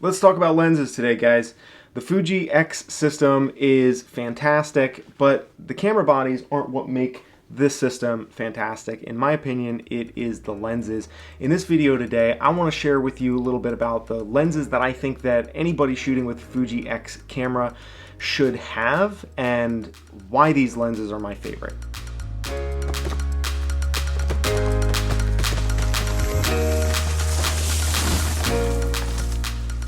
Let's talk about lenses today, guys. The Fuji X system is fantastic, but the camera bodies aren't what make this system fantastic. In my opinion, it is the lenses. In this video today, I want to share with you a little bit about the lenses that I think that anybody shooting with Fuji X camera should have and why these lenses are my favorite.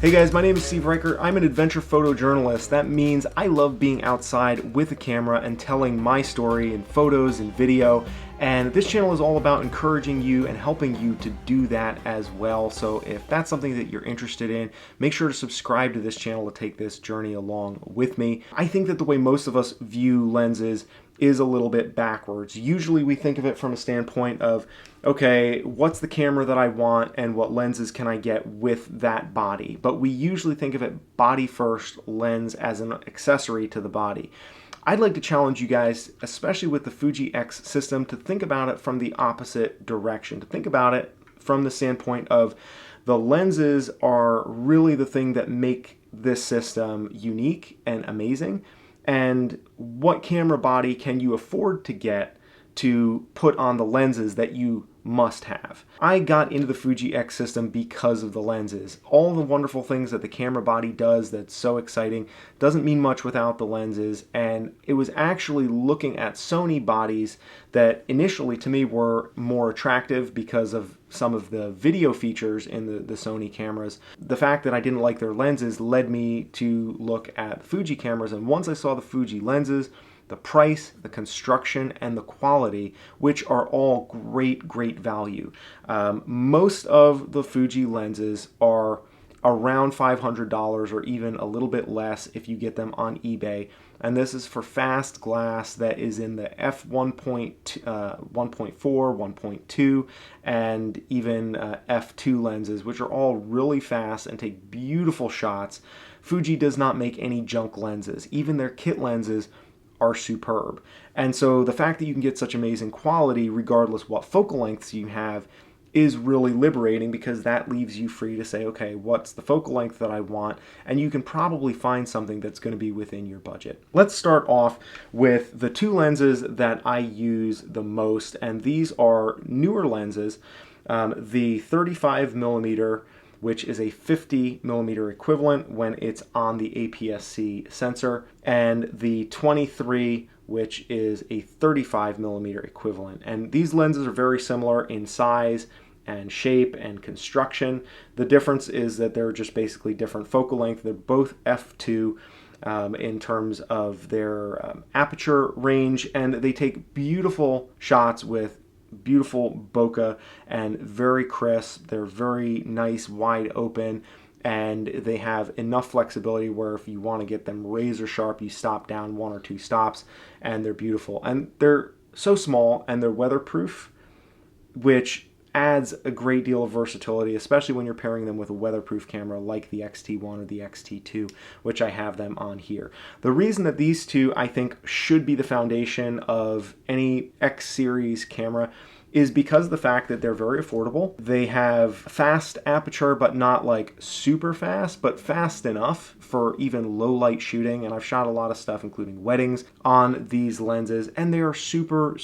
Hey guys, my name is Steve Riker. I'm an adventure photojournalist. That means I love being outside with a camera and telling my story in photos and video. And this channel is all about encouraging you and helping you to do that as well. So if that's something that you're interested in, make sure to subscribe to this channel to take this journey along with me. I think that the way most of us view lenses is a little bit backwards. Usually we think of it from a standpoint of, okay, what's the camera that I want and what lenses can I get with that body? But we usually think of it body first, lens as an accessory to the body. I'd like to challenge you guys, especially with the Fuji X system, to think about it from the opposite direction, to think about it from the standpoint of the lenses are really the thing that make this system unique and amazing. And what camera body can you afford to get to put on the lenses that you must have? I got into the Fuji X system because of the lenses. All the wonderful things that the camera body does that's so exciting doesn't mean much without the lenses, and it was actually looking at Sony bodies that initially to me were more attractive because of some of the video features in the Sony cameras. The fact that I didn't like their lenses led me to look at Fuji cameras, and once I saw the Fuji lenses, the price, the construction, and the quality, which are all great value. Most of the Fuji lenses are around $500 or even a little bit less if you get them on eBay. And this is for fast glass that is in the f1.1.4, 1.2, and even f2 lenses, which are all really fast and take beautiful shots. Fuji does not make any junk lenses. Even their kit lenses are superb. And so the fact that you can get such amazing quality regardless what focal lengths you have is really liberating, because that leaves you free to say, okay, what's the focal length that I want? And you can probably find something that's going to be within your budget. Let's start off with the two lenses that I use the most, and these are newer lenses. The 35mm, which is a 50mm equivalent when it's on the APS-C sensor, and the 23, which is a 35mm equivalent. And these lenses are very similar in size and shape and construction. The difference is that they're just basically different focal length. They're both f2 in terms of their aperture range, and they take beautiful shots with beautiful bokeh and very crisp. They're very nice, wide open, and they have enough flexibility where if you want to get them razor sharp, you stop down one or two stops, and they're beautiful. And they're so small and they're weatherproof, which adds a great deal of versatility, especially when you're pairing them with a weatherproof camera like the X-T1 or the X-T2, which I have them on here. The reason that these two, I think, should be the foundation of any X series camera is because of the fact that they're very affordable. They have fast aperture, but not like super fast, but fast enough for even low light shooting. And I've shot a lot of stuff, including weddings, on these lenses, and they are super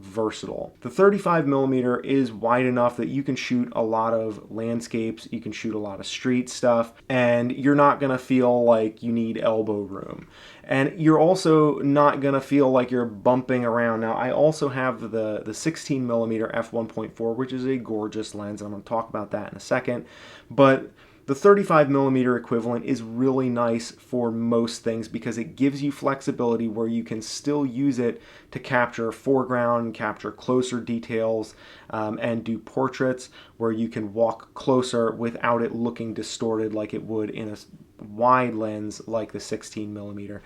versatile. The 35mm is wide enough that you can shoot a lot of landscapes, you can shoot a lot of street stuff, and you're not gonna feel like you need elbow room. And you're also not gonna feel like you're bumping around. Now, I also have the 16mm f1.4, which is a gorgeous lens, and I'm gonna talk about that in a second. But the 35mm equivalent is really nice for most things because it gives you flexibility where you can still use it to capture foreground, capture closer details, and do portraits where you can walk closer without it looking distorted like it would in a wide lens like the 16mm.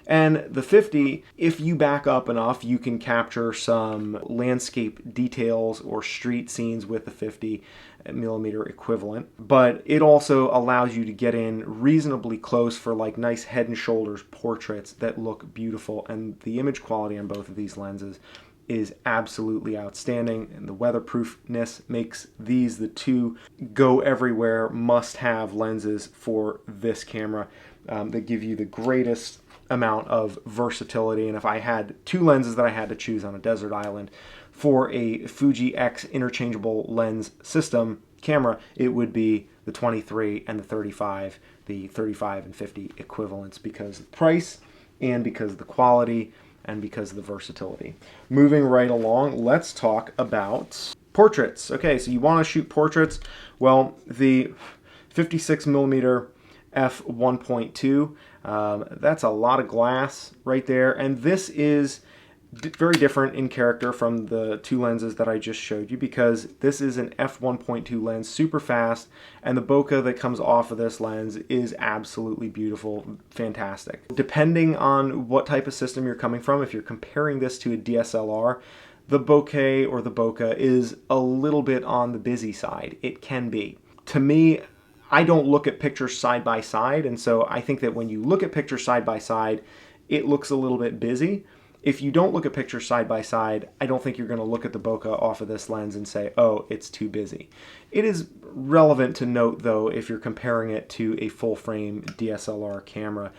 And the 50, if you back up enough, you can capture some landscape details or street scenes with the 50mm equivalent. But it also allows you to get in reasonably close for like nice head and shoulders portraits that look beautiful. And the image quality on both of these lenses is absolutely outstanding, and the weatherproofness makes these the two go everywhere must-have lenses for this camera that give you the greatest amount of versatility. And if I had two lenses that I had to choose on a desert island for a Fuji X interchangeable lens system camera, it would be the 23 and the 35, the 35 and 50 equivalents, because of the price and because of the quality and because of the versatility. Moving right along, let's talk about portraits. Okay, so you want to shoot portraits. Well, the 56mm f1.2, that's a lot of glass right there, and this is very different in character from the two lenses that I just showed you, because this is an f1.2 lens, super fast, and the bokeh that comes off of this lens is absolutely beautiful, fantastic. Depending on what type of system you're coming from, if you're comparing this to a DSLR, the bokeh or the bokeh is a little bit on the busy side. It can be. To me, I don't look at pictures side by side, and so I think that when you look at pictures side by side, it looks a little bit busy. If you don't look at pictures side by side, I don't think you're going to look at the bokeh off of this lens and say, oh, it's too busy. It is relevant to note, though, if you're comparing it to a full-frame DSLR camera.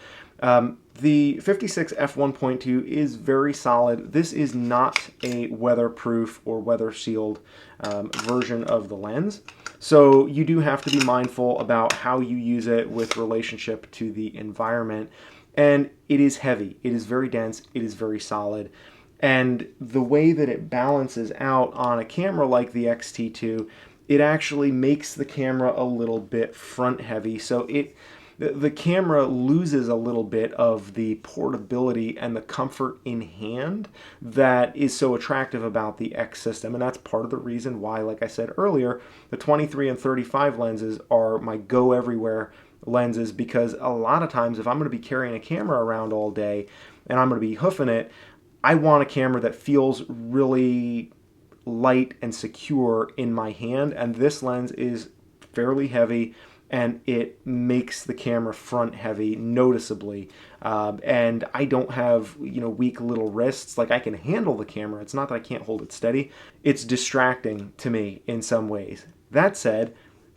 The 56 f1.2 is very solid. This is not a weatherproof or weather-sealed version of the lens. So you do have to be mindful about how you use it with relationship to the environment. And it is heavy, it is very dense, it is very solid. And the way that it balances out on a camera like the X-T2, it actually makes the camera a little bit front heavy. So the camera loses a little bit of the portability and the comfort in hand that is so attractive about the X system. And that's part of the reason why, like I said earlier, the 23 and 35 lenses are my go everywhere lenses, because a lot of times if I'm going to be carrying a camera around all day and I'm going to be hoofing it, I want a camera that feels really light and secure in my hand, and this lens is fairly heavy and it makes the camera front heavy noticeably. And I don't have, weak little wrists. Like, I can handle the camera. It's not that I can't hold it steady. It's distracting to me in some ways. That said,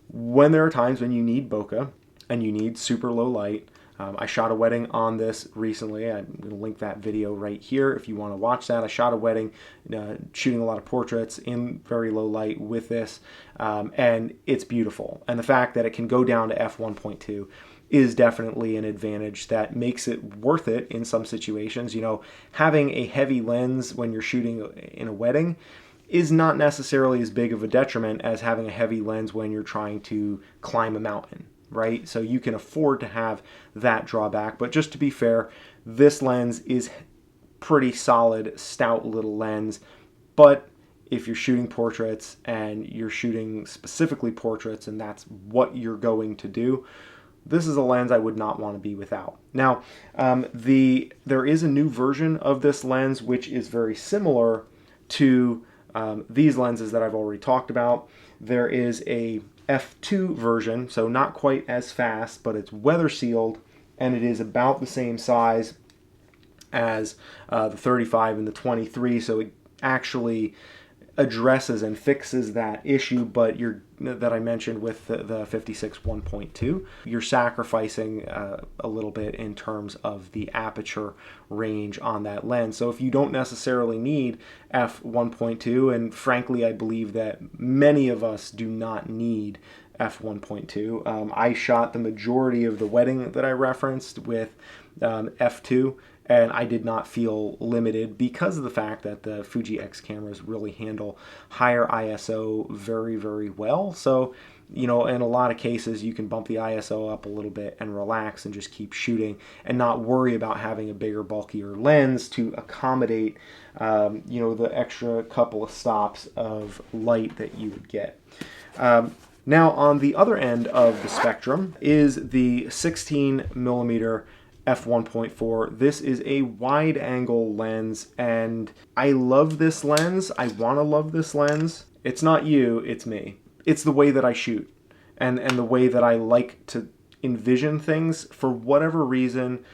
when there are times when you need bokeh and you need super low light, I shot a wedding on this recently. I'm going to link that video right here if you want to watch that. I shot a wedding shooting a lot of portraits in very low light with this, and it's beautiful. And the fact that it can go down to f1.2 is definitely an advantage that makes it worth it in some situations. Having a heavy lens when you're shooting in a wedding is not necessarily as big of a detriment as having a heavy lens when you're trying to climb a mountain, right? So you can afford to have that drawback. But just to be fair, this lens is pretty solid, stout little lens. But if you're shooting portraits and you're shooting specifically portraits and that's what you're going to do, this is a lens I would not want to be without. Now, there is a new version of this lens which is very similar to these lenses that I've already talked about. There is a f2 version, so not quite as fast, but it's weather sealed, and it is about the same size as the 35 and the 23, so it actually addresses and fixes that issue, but that I mentioned with the 56 1.2. You're sacrificing a little bit in terms of the aperture range on that lens. So if you don't necessarily need f1.2, and frankly I believe that many of us do not need f1.2. I shot the majority of the wedding that I referenced with f2, and I did not feel limited because of the fact that the Fuji X cameras really handle higher ISO very, very well. So, in a lot of cases, you can bump the ISO up a little bit and relax and just keep shooting and not worry about having a bigger, bulkier lens to accommodate, the extra couple of stops of light that you would get. Now, on the other end of the spectrum is the 16mm f1.4. This is a wide angle lens, and I love this lens. I want to love this lens. It's not you, it's me. It's the way that I shoot and the way that I like to envision things. For whatever reason,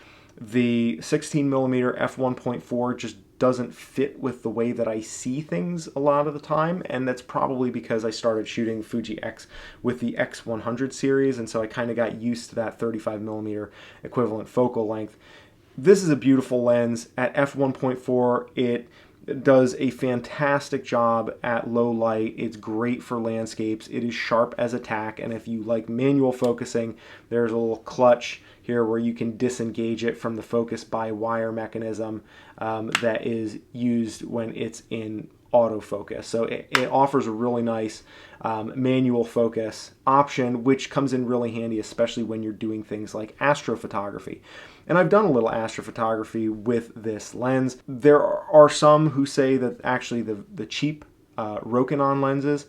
the 16mm f1.4 just doesn't fit with the way that I see things a lot of the time, and that's probably because I started shooting Fuji X with the X100 series, and so I kind of got used to that 35mm equivalent focal length. This is a beautiful lens. At f1.4, it does a fantastic job at low light. It's great for landscapes. It is sharp as a tack, and if you like manual focusing, there's a little clutch here where you can disengage it from the focus by wire mechanism that is used when it's in autofocus. So it offers a really nice manual focus option, which comes in really handy, especially when you're doing things like astrophotography. And I've done a little astrophotography with this lens. There are some who say that actually the cheap Rokinon lenses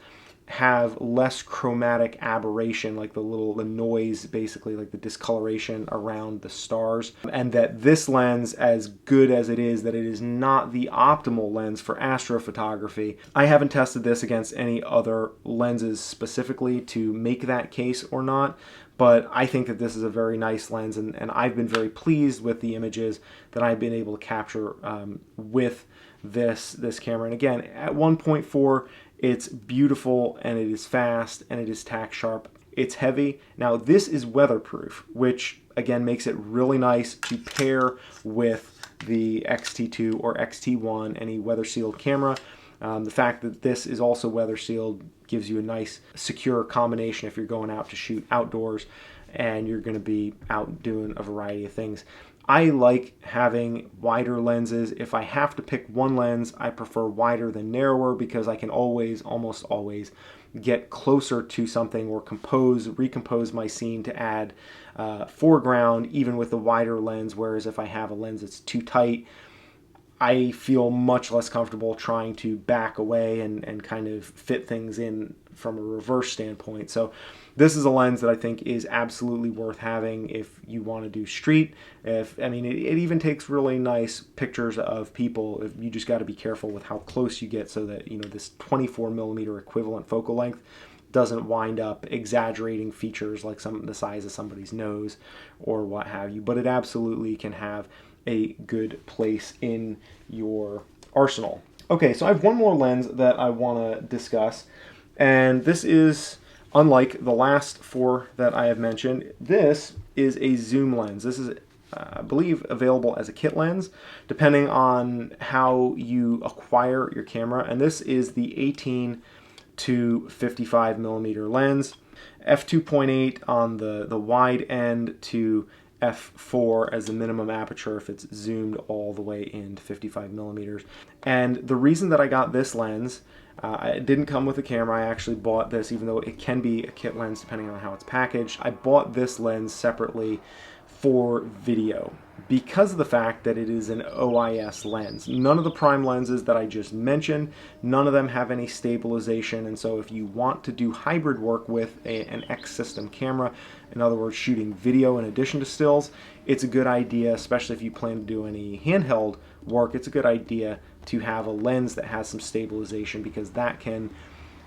have less chromatic aberration, like the noise, basically like the discoloration around the stars, and that this lens, as good as it is, that it is not the optimal lens for astrophotography. I haven't tested this against any other lenses specifically to make that case or not, but I think that this is a very nice lens, and I've been very pleased with the images that I've been able to capture with this camera. And again, at 1.4, it's beautiful, and it is fast, and it is tack sharp. It's heavy. Now, this is weatherproof, which again makes it really nice to pair with the X-T2 or X-T1, any weather sealed camera. The fact that this is also weather sealed gives you a nice secure combination if you're going out to shoot outdoors and you're going to be out doing a variety of things. I like having wider lenses. If I have to pick one lens, I prefer wider than narrower, because I can always, almost always, get closer to something or recompose my scene to add foreground, even with a wider lens. Whereas if I have a lens that's too tight, I feel much less comfortable trying to back away and kind of fit things in from a reverse standpoint. So this is a lens that I think is absolutely worth having if you want to do street. It even takes really nice pictures of people. You just got to be careful with how close you get, so that this 24mm equivalent focal length doesn't wind up exaggerating features like the size of somebody's nose or what have you. But it absolutely can have a good place in your arsenal. Okay, so I have one more lens that I want to discuss, and this is unlike the last four that I have mentioned. This is a zoom lens. This is, I believe, available as a kit lens, depending on how you acquire your camera, and this is the 18 to 55mm lens, f2.8 on the wide end to f4 as the minimum aperture if it's zoomed all the way into 55mm. And the reason that I got this lens, it didn't come with a camera. I actually bought this, even though it can be a kit lens depending on how it's packaged. I bought this lens separately for video because of the fact that it is an OIS lens. None of the prime lenses that I just mentioned, none of them have any stabilization, and so if you want to do hybrid work with an X system camera, in other words shooting video in addition to stills, it's a good idea, especially if you plan to do any handheld work, it's a good idea to have a lens that has some stabilization, because that can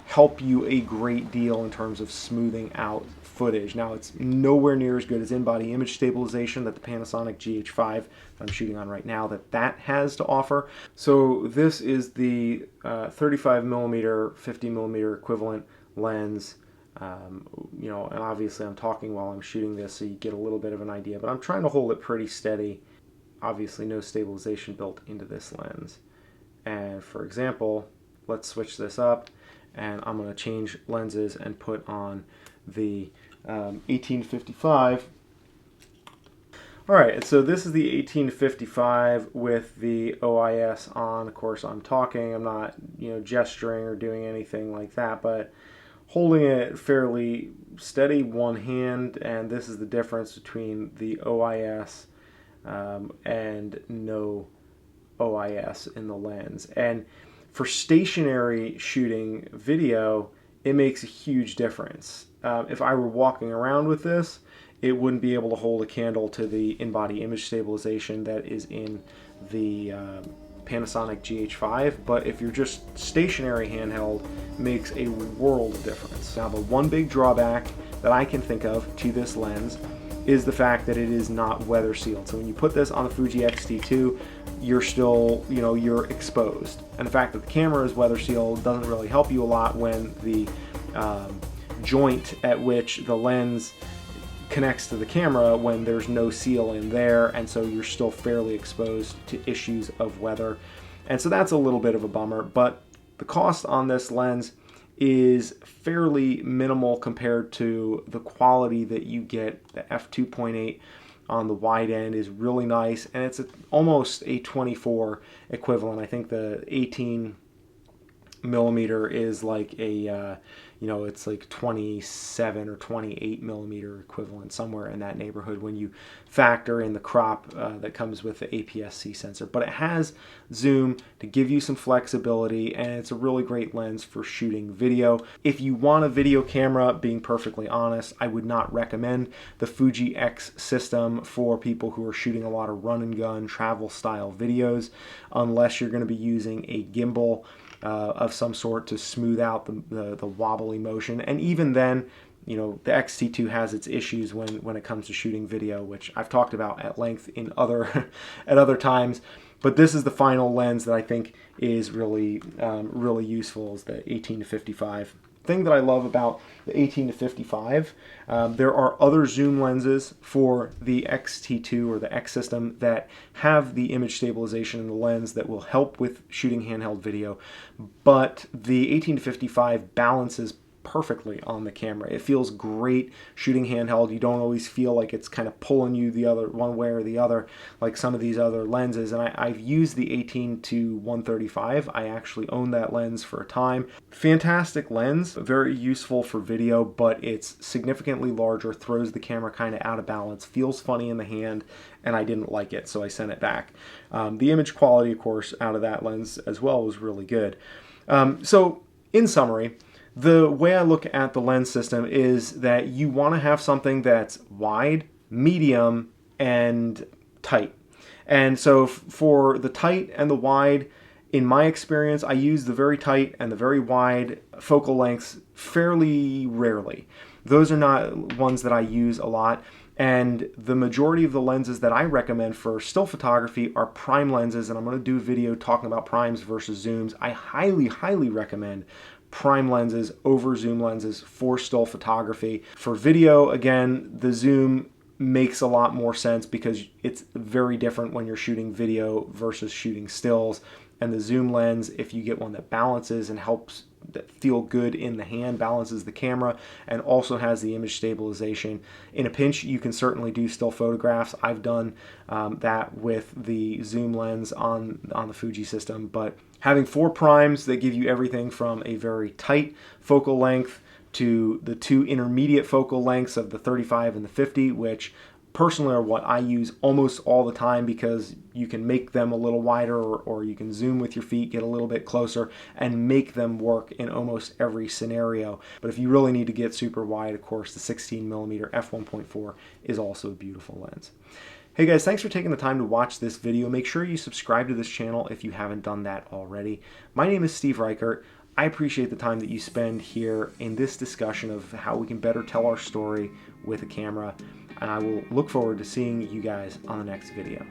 help you a great deal in terms of smoothing out footage. Now, it's nowhere near as good as in-body image stabilization that the Panasonic GH5 that I'm shooting on right now that has to offer. So this is the 35mm, 50mm equivalent lens. And obviously I'm talking while I'm shooting this, so you get a little bit of an idea, but I'm trying to hold it pretty steady. Obviously no stabilization built into this lens. And for example, let's switch this up, and I'm going to change lenses and put on the 1855. Alright, so this is the 1855 with the OIS on. Of course, I'm talking, I'm not gesturing or doing anything like that, but holding it fairly steady, one hand, and this is the difference between the OIS and no OIS in the lens. And for stationary shooting video, it makes a huge difference. If I were walking around with this, it wouldn't be able to hold a candle to the in-body image stabilization that is in the Panasonic GH5, but if you're just stationary handheld, it makes a world of difference. Now, the one big drawback that I can think of to this lens is the fact that it is not weather sealed. So when you put this on the Fuji X-T2, you're still, you're exposed. And the fact that the camera is weather sealed doesn't really help you a lot when the joint at which the lens connects to the camera, when there's no seal in there, and so you're still fairly exposed to issues of weather. And so that's a little bit of a bummer, but the cost on this lens is fairly minimal compared to the quality that you get. The f2.8 on the wide end is really nice, and it's almost a 24 equivalent. I think the 18 millimeter is like a it's like 27 or 28 millimeter equivalent, somewhere in that neighborhood when you factor in the crop that comes with the APS-C sensor. But it has zoom to give you some flexibility, and it's a really great lens for shooting video. If you want a video camera, being perfectly honest, I would not recommend the Fuji X system for people who are shooting a lot of run and gun travel style videos, unless you're going to be using a gimbal of some sort to smooth out the wobbly motion. And even then, the X-T2 has its issues when it comes to shooting video, which I've talked about at length in at other times. But this is the final lens that I think is really really useful, is the 18-55. Thing that I love about the 18-55, there are other zoom lenses for the X-T2 or the X system that have the image stabilization in the lens that will help with shooting handheld video, but the 18-55 balances perfectly on the camera. It feels great shooting handheld. You don't always feel like it's kind of pulling you the other one way or the other like some of these other lenses. And I've used the 18-135. I actually owned that lens for a time. Fantastic lens, very useful for video, but it's significantly larger, throws the camera kind of out of balance, feels funny in the hand, and I didn't like it, so I sent it back. The image quality, of course, out of that lens as well was really good. So in summary, the way I look at the lens system is that you want to have something that's wide, medium, and tight. And so for the tight and the wide, in my experience, I use the very tight and the very wide focal lengths fairly rarely. Those are not ones that I use a lot. And the majority of the lenses that I recommend for still photography are prime lenses, and I'm going to do a video talking about primes versus zooms. I highly, highly recommend prime lenses over zoom lenses for still photography. For video, again, the zoom makes a lot more sense because it's very different when you're shooting video versus shooting stills. And the zoom lens, if you get one that balances and helps that feel good in the hand, balances the camera, and also has the image stabilization. In a pinch, you can certainly do still photographs. I've done that with the zoom lens on the Fuji system, but having 4 primes that give you everything from a very tight focal length to the 2 intermediate focal lengths of the 35 and the 50, which personally are what I use almost all the time, because you can make them a little wider, or you can zoom with your feet, get a little bit closer, and make them work in almost every scenario. But if you really need to get super wide, of course, the 16mm f1.4 is also a beautiful lens. Hey guys, thanks for taking the time to watch this video. Make sure you subscribe to this channel if you haven't done that already. My name is Steve Reichert. I appreciate the time that you spend here in this discussion of how we can better tell our story with a camera, and I will look forward to seeing you guys on the next video.